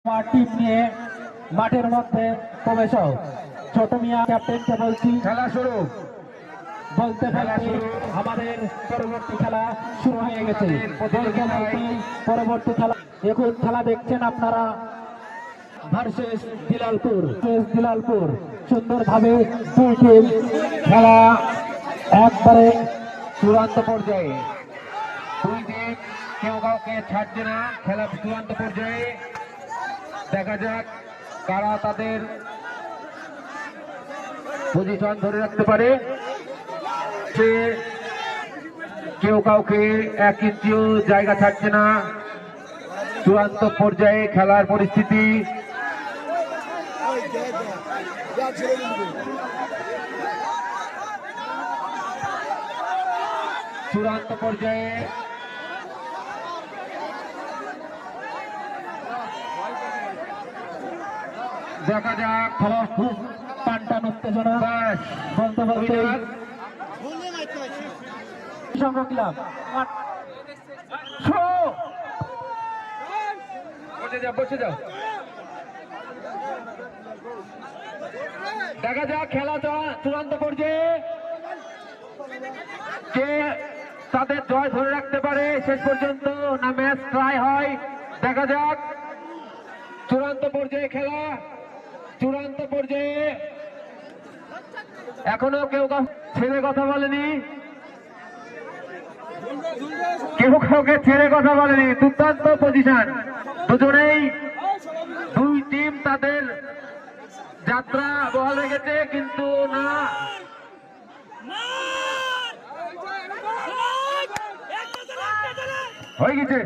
Team নিয়ে মাঠের মধ্যে প্রবেশ হও। ছোট মিয়া ক্যাপ্টেনকে বলছি খেলা শুরু বলতে বলতে আমাদের পরবর্তী খেলা শুরু হয়ে গেছে। পরবর্তী খেলা এখন খেলা দেখছেন আপনারা ভার্সেস দিলালপুর সুন্দরভাবে দুই টিম খেলা একবারে চূড়ান্ত পর্যায়ে দুই টিম কেউ কাউকে ছাড়ছে না। খেলা চূড়ান্ত পর্যায়ে দেখা যাক কারা তাদের পজিশন ধরে রাখতে পারে। সে কেউ কাউকে এক ইঞ্চিও জায়গা ছাড়ছে না। চূড়ান্ত পর্যায়ে খেলার পরিস্থিতি চূড়ান্ত পর্যায়ে দেখা যাক খেলা খুব টানটান উত্তেজনা বলতে বলতে সংগ্রহ ক্লাব বসে যাও। দেখা যাক খেলা চূড়ান্ত পর্যায়ে কে তাদের জয় ধরে রাখতে পারে শেষ পর্যন্ত না ম্যাচ ট্রাই হয়। দেখা যাক চূড়ান্ত পর্যায়ে খেলা চূড়ান্ত পর্যায়ে এখনো কেউ ছেড়ে কথা বলেনি, কেউ কাউকে ছেড়ে কথা বলেনি। দুর্দান্ত পজিশন দুজনেই, দুই টিম তাদের যাত্রা বহাল রেখেছে কিন্তু না হয়ে গেছে।